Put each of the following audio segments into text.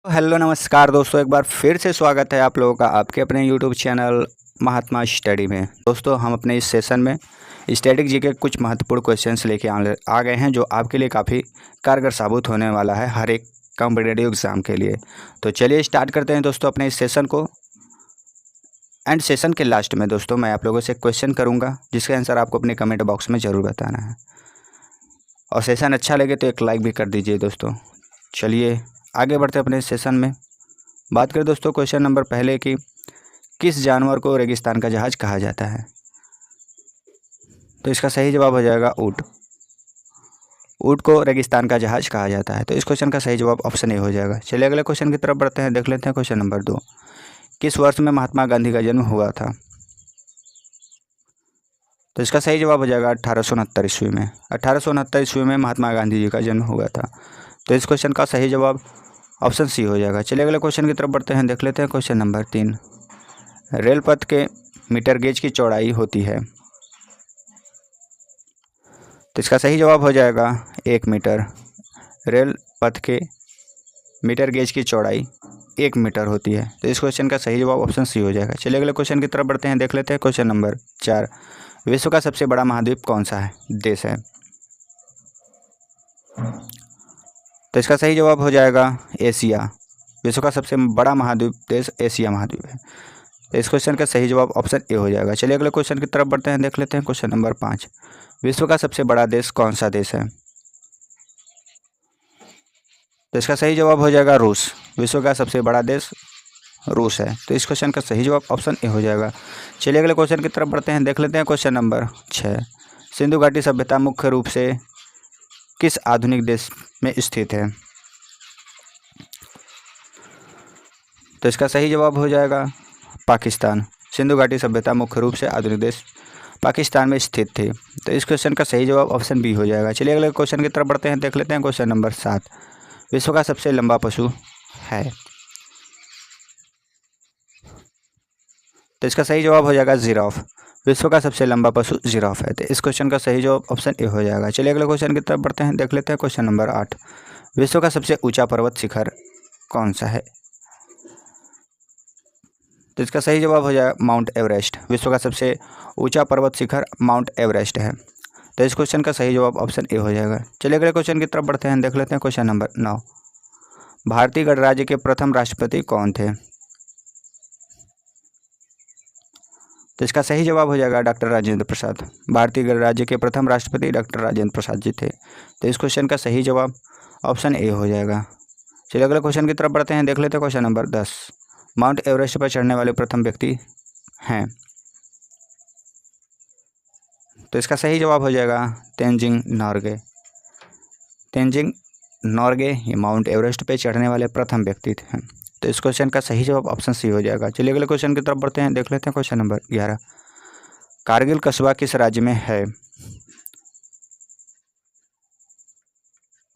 Hello नमस्कार दोस्तों, एक बार फिर से स्वागत है आप लोगों का आपके अपने यूट्यूब चैनल महात्मा स्टडी में। दोस्तों, हम अपने इस सेशन में स्टैटिक जी के कुछ महत्वपूर्ण क्वेश्चंस लेके आ गए हैं जो आपके लिए काफ़ी कारगर साबित होने वाला है हर एक कॉम्पिटिटिव एग्ज़ाम के लिए। तो चलिए स्टार्ट करते हैं दोस्तों अपने इस सेशन को। एंड सेशन के लास्ट में दोस्तों मैं आप लोगों से क्वेश्चन करूँगा जिसका आंसर आपको अपने कमेंट बॉक्स में ज़रूर बताना है, और सेशन अच्छा लगे तो एक लाइक भी कर दीजिए दोस्तों। चलिए आगे बढ़ते अपने सेशन में। बात करें दोस्तों क्वेश्चन नंबर पहले कि किस जानवर को रेगिस्तान का जहाज कहा जाता है, तो इसका सही जवाब हो जाएगा ऊँट। ऊँट को रेगिस्तान का जहाज कहा जाता है, तो इस क्वेश्चन का सही जवाब ऑप्शन ए हो जाएगा। चलिए अगले क्वेश्चन की तरफ बढ़ते हैं, देख लेते हैं क्वेश्चन नंबर 2। किस वर्ष में महात्मा गांधी का जन्म हुआ था, तो इसका सही जवाब हो जाएगा 1869 ईस्वी में। 1869 ईस्वी में महात्मा गांधी जी का जन्म हुआ था, तो इस क्वेश्चन का सही जवाब ऑप्शन सी हो जाएगा। चलिए अगले क्वेश्चन की तरफ बढ़ते हैं, देख लेते हैं क्वेश्चन नंबर 3। रेल पथ के मीटर गेज की चौड़ाई होती है, तो इसका सही जवाब हो जाएगा 1 मीटर। रेल पथ के मीटर गेज की चौड़ाई 1 मीटर होती है, तो इस क्वेश्चन का सही जवाब ऑप्शन सी हो जाएगा। चलिए अगले क्वेश्चन की तरफ बढ़ते हैं, देख लेते हैं क्वेश्चन नंबर 4। विश्व का सबसे बड़ा महाद्वीप कौन सा है देश है, तो इसका सही जवाब हो जाएगा एशिया। विश्व का सबसे बड़ा महाद्वीप देश एशिया महाद्वीप है, तो इस क्वेश्चन का सही जवाब ऑप्शन ए हो जाएगा। चलिए अगले क्वेश्चन की तरफ बढ़ते हैं, देख लेते हैं क्वेश्चन नंबर 5। विश्व का सबसे बड़ा देश कौन सा देश है, तो इसका सही जवाब हो जाएगा रूस। विश्व का सबसे बड़ा देश रूस है, तो इस क्वेश्चन का सही जवाब ऑप्शन ए हो जाएगा। चलिए अगले क्वेश्चन की तरफ बढ़ते हैं, देख लेते हैं क्वेश्चन नंबर 6। सिंधु घाटी सभ्यता मुख्य रूप से किस आधुनिक देश में स्थित है, तो इसका सही जवाब हो जाएगा पाकिस्तान। सिंधु घाटी सभ्यता मुख्य रूप से आधुनिक देश पाकिस्तान में स्थित थी, तो इस क्वेश्चन का सही जवाब ऑप्शन बी हो जाएगा। चलिए अगले क्वेश्चन की तरफ बढ़ते हैं, देख लेते हैं क्वेश्चन नंबर 7। विश्व का सबसे लंबा पशु है, तो इसका सही जवाब हो जाएगा जिराफ। विश्व का सबसे लंबा पशु जिराफ है, तो इस क्वेश्चन का सही जवाब ऑप्शन ए हो जाएगा। चलिए अगले क्वेश्चन की तरफ बढ़ते हैं, देख लेते हैं क्वेश्चन नंबर 8। विश्व का सबसे ऊंचा पर्वत शिखर कौन सा है, तो इसका सही जवाब हो जाएगा माउंट एवरेस्ट। विश्व का सबसे ऊंचा पर्वत शिखर माउंट एवरेस्ट है, तो इस क्वेश्चन का सही जवाब ऑप्शन ए हो जाएगा। चलिए अगले क्वेश्चन की तरफ बढ़ते हैं, देख लेते हैं क्वेश्चन नंबर 9। भारतीय गणराज्य के प्रथम राष्ट्रपति कौन थे, तो इसका सही जवाब हो जाएगा डॉक्टर राजेंद्र प्रसाद। भारतीय गणराज्य के प्रथम राष्ट्रपति डॉक्टर राजेंद्र प्रसाद जी थे, तो इस क्वेश्चन का सही जवाब ऑप्शन ए हो जाएगा। चलिए अगले क्वेश्चन की तरफ बढ़ते हैं, देख लेते हैं क्वेश्चन नंबर 10। माउंट एवरेस्ट पर चढ़ने वाले प्रथम व्यक्ति हैं, तो इसका सही जवाब हो जाएगा तेनजिंग नोर्गे। तेनजिंग नोर्गे ये माउंट एवरेस्ट पे चढ़ने वाले प्रथम व्यक्ति थे, तो इस क्वेश्चन का सही जवाब ऑप्शन सी हो जाएगा। चलिए अगले क्वेश्चन की तरफ बढ़ते हैं, देख लेते हैं क्वेश्चन नंबर 11। कारगिल कस्बा किस राज्य में है,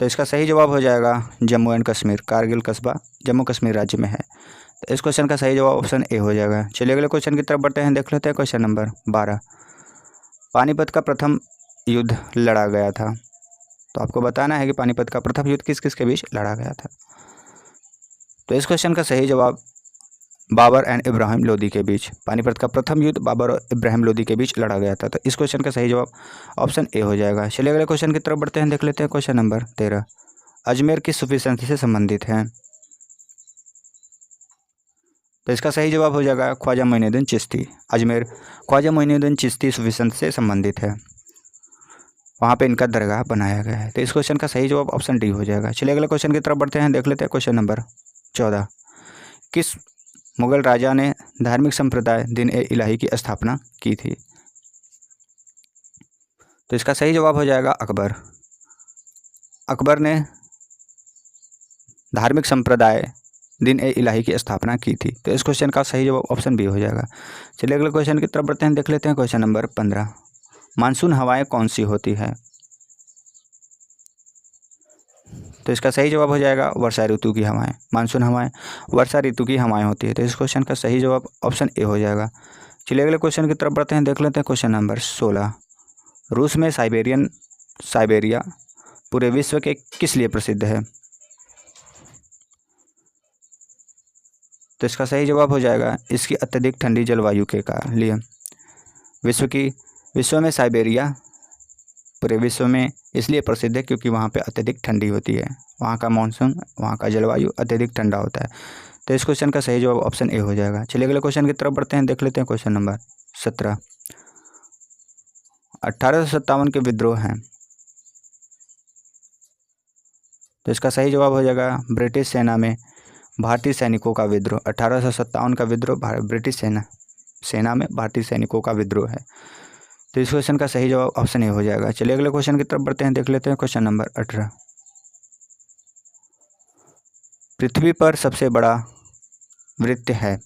तो इसका सही जवाब हो जाएगा जम्मू एंड कश्मीर। कारगिल कस्बा जम्मू कश्मीर राज्य में है, तो इस क्वेश्चन का सही जवाब ऑप्शन ए हो जाएगा। चलिए अगले क्वेश्चन की तरफ बढ़ते हैं, देख लेते हैं क्वेश्चन नंबर 12। पानीपत का प्रथम युद्ध लड़ा गया था, तो आपको बताना है कि पानीपत का प्रथम युद्ध किस किस के बीच लड़ा गया था, तो इस क्वेश्चन का सही जवाब बाबर एंड इब्राहिम लोदी के बीच। पानीपत का प्रथम युद्ध बाबर और इब्राहिम लोदी के बीच लड़ा गया था, तो इस क्वेश्चन का सही जवाब ऑप्शन ए हो जाएगा। चलिए अगले क्वेश्चन की तरफ बढ़ते हैं, देख लेते हैं क्वेश्चन नंबर 13। अजमेर किस सूफी संत से संबंधित है, तो इसका सही जवाब हो जाएगा ख्वाजा मोइनुद्दीन चिश्ती। अजमेर ख्वाजा मोइनुद्दीन चिश्ती सूफी संत से संबंधित है, वहाँ पे इनका दरगाह बनाया गया है, तो इस क्वेश्चन का सही जवाब ऑप्शन डी हो जाएगा। चलिए अगले क्वेश्चन की तरफ बढ़ते हैं, देख लेते हैं क्वेश्चन नंबर 14। किस मुगल राजा ने धार्मिक संप्रदाय दिन ए इलाही की स्थापना की थी, तो इसका सही जवाब हो जाएगा अकबर। अकबर ने धार्मिक संप्रदाय दिन ए इलाही की स्थापना की थी, तो इस क्वेश्चन का सही जवाब ऑप्शन बी हो जाएगा। चलिए अगले क्वेश्चन की तरफ बढ़ते हैं, देख लेते हैं क्वेश्चन नंबर 15। मानसून हवाएं कौन सी होती है, तो इसका सही जवाब हो जाएगा वर्षा ऋतु की हवाएं। मानसून हवाएं वर्षा ऋतु की हवाएं होती है, तो इस क्वेश्चन का सही जवाब ऑप्शन ए हो जाएगा। चलिए अगले क्वेश्चन की तरफ बढ़ते हैं, देख लेते हैं क्वेश्चन नंबर 16। रूस में साइबेरिया पूरे विश्व के किस लिए प्रसिद्ध है, तो इसका सही जवाब हो जाएगा इसकी अत्यधिक ठंडी जलवायु के लिए। विश्व में साइबेरिया पूरे विश्व में इसलिए प्रसिद्ध है क्योंकि वहाँ पे अत्यधिक ठंडी होती है, वहाँ का मानसून, वहाँ का जलवायु अत्यधिक ठंडा होता है। तो इस क्वेश्चन का सही जवाब ऑप्शन ए हो जाएगा। चलिए अगले क्वेश्चन की तरफ बढ़ते हैं, देख लेते हैं क्वेश्चन नंबर 17। 1857 के विद्रोह हैं, तो इसका सही जवाब हो जाएगा ब्रिटिश सेना में भारतीय सैनिकों का विद्रोह। 1857 का विद्रोह ब्रिटिश सेना में भारतीय सैनिकों का विद्रोह है। तो इस क्वेश्चन का सही जवाब ऑप्शन ए हो जाएगा। चलिए अगले क्वेश्चन की तरफ बढ़ते हैं, देख लेते हैं क्वेश्चन नंबर 18। पृथ्वी पर सबसे बड़ा वृत्त है,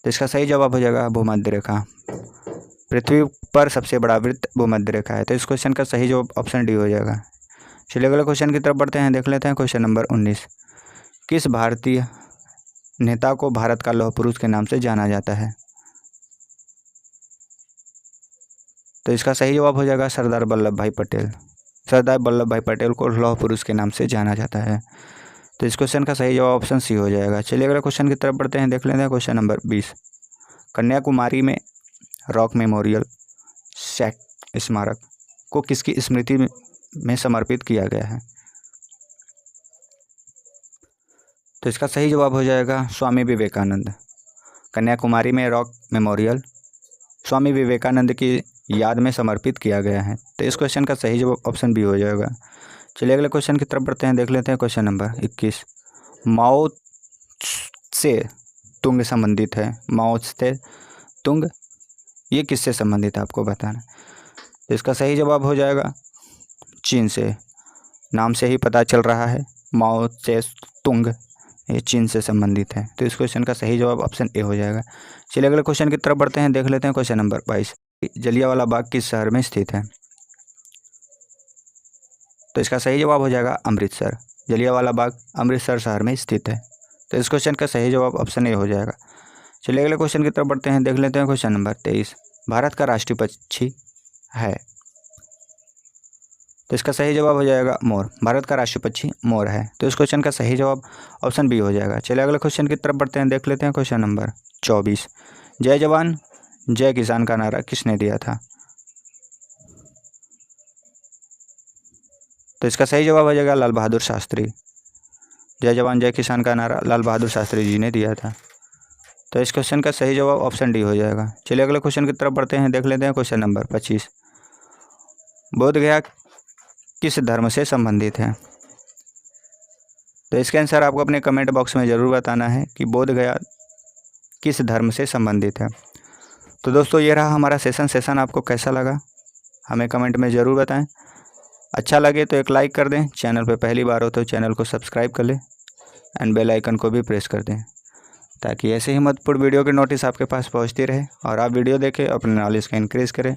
तो इसका सही जवाब हो जाएगा भूमध्य रेखा। पृथ्वी पर सबसे बड़ा वृत्त भूमध्य रेखा है, तो इस क्वेश्चन का सही जवाब ऑप्शन डी हो जाएगा। चलिए अगले क्वेश्चन की तरफ बढ़ते हैं, देख लेते हैं क्वेश्चन नंबर 19। किस भारतीय नेता को भारत का लौह पुरुष के नाम से जाना जाता है? तो इसका सही जवाब हो जाएगा सरदार वल्लभ भाई पटेल। सरदार वल्लभ भाई पटेल को लौह पुरुष के नाम से जाना जाता है, तो इस क्वेश्चन का सही जवाब ऑप्शन सी हो जाएगा। चलिए अगले क्वेश्चन की तरफ बढ़ते हैं, देख लेते हैं क्वेश्चन नंबर 20। कन्याकुमारी में रॉक मेमोरियल स्मारक को किसकी स्मृति में समर्पित किया गया है? तो इसका सही जवाब हो जाएगा स्वामी विवेकानंद। कन्याकुमारी में रॉक मेमोरियल स्वामी विवेकानंद की याद में समर्पित किया गया है, तो इस क्वेश्चन का सही जवाब ऑप्शन बी हो जाएगा। चलिए अगले क्वेश्चन की तरफ बढ़ते हैं, देख लेते हैं क्वेश्चन नंबर 21। माओ से तुंग संबंधित है। माओ से तुंग ये किससे संबंधित है आपको बताना। तो इसका सही जवाब हो जाएगा चीन से। नाम से ही पता चल रहा है माओ से तुंग ये चीन से संबंधित है, तो इस क्वेश्चन का सही जवाब ऑप्शन ए हो जाएगा। चलिए अगले क्वेश्चन की तरफ बढ़ते हैं, देख लेते हैं क्वेश्चन नंबर 22। जलियांवाला बाग किस शहर में स्थित है? तो इसका सही जवाब हो जाएगा अमृतसर। जलियांवाला बाग अमृतसर शहर में स्थित है, तो इस क्वेश्चन का सही जवाब ऑप्शन ए हो जाएगा। चलिए अगले क्वेश्चन की तरफ बढ़ते हैं, देख लेते हैं क्वेश्चन नंबर 23। भारत का राष्ट्रीय पक्षी है, तो इसका सही जवाब हो जाएगा मोर। भारत का राष्ट्रीय पक्षी मोर है, तो इस क्वेश्चन का सही जवाब ऑप्शन बी हो जाएगा। चलिए अगले क्वेश्चन की तरफ बढ़ते हैं, देख लेते हैं क्वेश्चन नंबर 24। जय जवान जय किसान का नारा किसने दिया था? तो इसका सही जवाब हो जाएगा लाल बहादुर शास्त्री। जय जवान जय किसान का नारा लाल बहादुर शास्त्री जी ने दिया था, तो इस क्वेश्चन का सही जवाब ऑप्शन डी हो जाएगा। चलिए अगले क्वेश्चन की तरफ बढ़ते हैं, देख लेते हैं क्वेश्चन नंबर 25। बोधगया किस धर्म से संबंधित है? तो इसके आंसर आपको अपने कमेंट बॉक्स में ज़रूर बताना है कि बोधगया किस धर्म से संबंधित है। तो दोस्तों ये रहा हमारा सेशन आपको कैसा लगा हमें कमेंट में ज़रूर बताएं। अच्छा लगे तो एक लाइक कर दें, चैनल पे पहली बार हो तो चैनल को सब्सक्राइब कर लें एंड बेल आइकन को भी प्रेस कर दें, ताकि ऐसे ही महत्वपूर्ण वीडियो की नोटिस आपके पास पहुंचती रहे और आप वीडियो देखें, अपने नॉलेज का इंक्रीज़ करें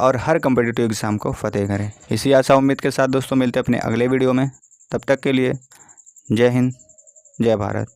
और हर कम्पिटिटिव एग्ज़ाम को फतेह करें। इसी आशा उम्मीद के साथ दोस्तों मिलते हैं अपने अगले वीडियो में। तब तक के लिए जय हिंद, जय भारत।